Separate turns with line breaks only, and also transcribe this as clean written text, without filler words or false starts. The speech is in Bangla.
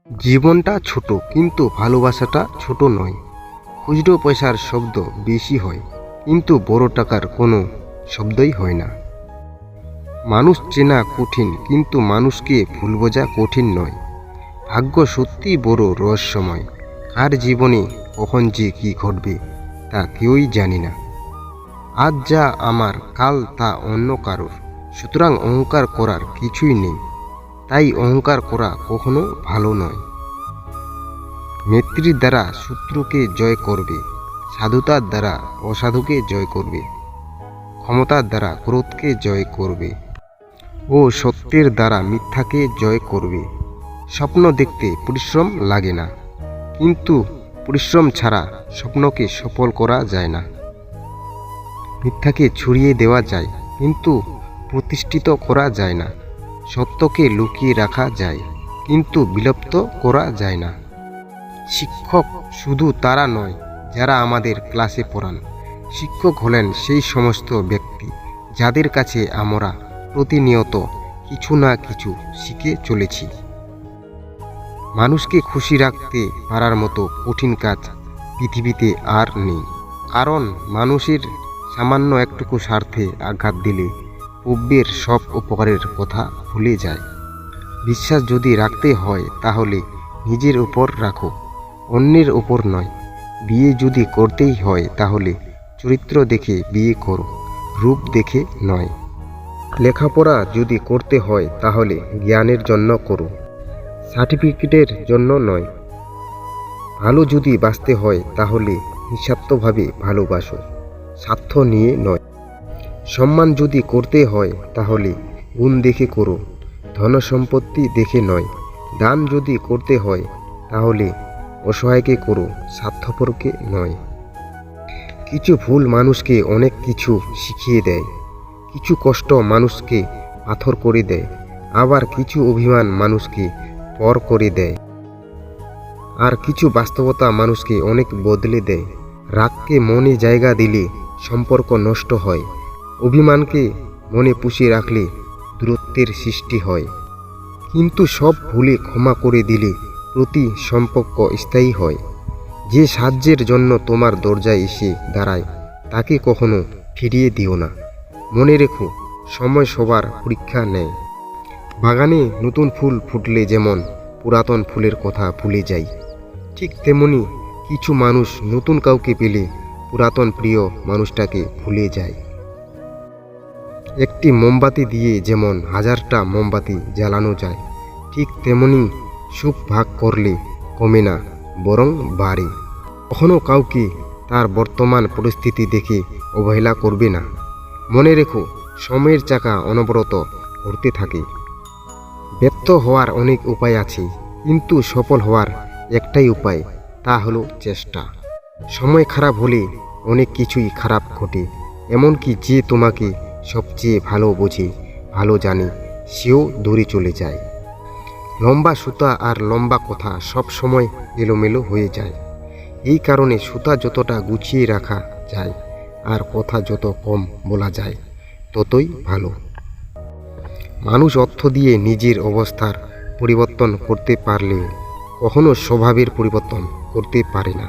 জীবনটা ছোট, কিন্তু ভালোবাসাটা ছোট নয়। খুচরো পয়সার শব্দ বেশি হয়, কিন্তু বড় টাকার কোনো শব্দই হয় না। মানুষ চেনা কঠিন, কিন্তু মানুষকে ভুল বোঝা কঠিন নয়। ভাগ্য সত্যি বড় রহস্যময়। কার জীবনে কখন যে কি ঘটবে তা কেউই জানি না। আজ যা আমার, কাল তা অন্য কারোর। সুতরাং অহংকার করার কিছুই নেই। তাই অহংকার করা কখনো ভালো নয়। মৈত্রীর দ্বারা শত্রুকে জয় করবে, সাধুতার দ্বারা অসাধুকে জয় করবে, ক্ষমতার দ্বারা ক্রোধকে জয় করবে ও সত্যের দ্বারা মিথ্যাকে জয় করবে। স্বপ্ন দেখতে পরিশ্রম লাগে না, কিন্তু পরিশ্রম ছাড়া স্বপ্নকে সফল করা যায় না। মিথ্যাকে ছড়িয়ে দেওয়া যায়, কিন্তু প্রতিষ্ঠিত করা যায় না। সত্যকে লুকিয়ে রাখা যায়, কিন্তু বিলুপ্ত করা যায় না। শিক্ষক শুধু তারা নয় যারা আমাদের ক্লাসে পড়ান। শিক্ষক হলেন সেই সমস্ত ব্যক্তি যাদের কাছে আমরা প্রতিনিয়ত কিছু না কিছু শিখে চলেছি। মানুষকে খুশি রাখতে পারার মতো কঠিন কাজ পৃথিবীতে আর নেই। কারণ মানুষের সামান্য একটুকু স্বার্থে আঘাত দিলে পূর্বের সব উপকারের কথা ভুলে যায়। বিশ্বাস যদি রাখতে হয় তাহলে নিজের উপর রাখো, অন্যের উপর নয়। বিয়ে যদি করতেই হয় তাহলে চরিত্র দেখে বিয়ে করো, রূপ দেখে নয়। লেখাপড়া যদি করতে হয় তাহলে জ্ঞানের জন্য করো, সার্টিফিকেটের জন্য নয়। ভালো যদি বাঁচতে হয় তাহলে নিঃস্বার্থভাবে ভালোবাসো, স্বার্থ নিয়ে নয়। সম্মান যদি করতে হয় তাহলে গুণ দেখে করো, ধনসম্পত্তি দেখে নয়। দান যদি করতে হয় তাহলে অসহায়কে করো, স্বার্থপরকে নয়। কিছু ভুল মানুষকে অনেক কিছু শিখিয়ে দেয়, কিছু কষ্ট মানুষকে পাথর করে দেয়, আবার কিছু অভিমান মানুষকে পর করে দেয়, আর কিছু বাস্তবতা মানুষকে অনেক বদলে দেয়। রাগকে মনে জায়গা দিলে সম্পর্ক নষ্ট হয়, অভিমানকে মনে পুষে রাখলে দূরত্বের সৃষ্টি হয়। কিন্তু সব ভুলে ক্ষমা করে দিলে প্রতি সম্পর্ক স্থায়ী হয়। যে সাহায্যের জন্য তোমার দরজায় এসে দাঁড়ায় তাকে কখনো ফিরিয়ে দিও না। মনে রেখো, সময় সবার পরীক্ষা নেয়। বাগানে নতুন ফুল ফুটলে যেমন পুরাতন ফুলের কথা ভুলে যাই, ঠিক তেমনি কিছু মানুষ নতুন কাউকে পেলে পুরাতন প্রিয় মানুষটাকে ভুলে যায়। একটি মোমবাতি দিয়ে যেমন হাজারটা মোমবাতি জ্বালানো যায়, ঠিক তেমনি সুখ ভাগ করলে কমে না, বরং বাড়ে। কখনো কাউকে তার বর্তমান পরিস্থিতি দেখে অবহেলা করবে না। মনে রেখো, সময়ের চাকা অনবরত ঘুরতে থাকে। ব্যর্থ হওয়ার অনেক উপায় আছে, কিন্তু সফল হওয়ার একটাই উপায়, তা হলো চেষ্টা। সময় খারাপ হলে অনেক কিছুই খারাপ ঘটে, এমনকি যে তোমাকে সবচেয়ে ভালো বোঝে, ভালো জানে, সেও দূরে চলে যায়। লম্বা সুতা আর লম্বা কথা সব সময় এলোমেলো হয়ে যায়। এই কারণে সুতা যতটা গুছিয়ে রাখা যায় আর কথা যত কম বলা যায় ততই ভালো। মানুষ অর্থ দিয়ে নিজের অবস্থার পরিবর্তন করতে পারলেও কখনো স্বভাবের পরিবর্তন করতে পারে না।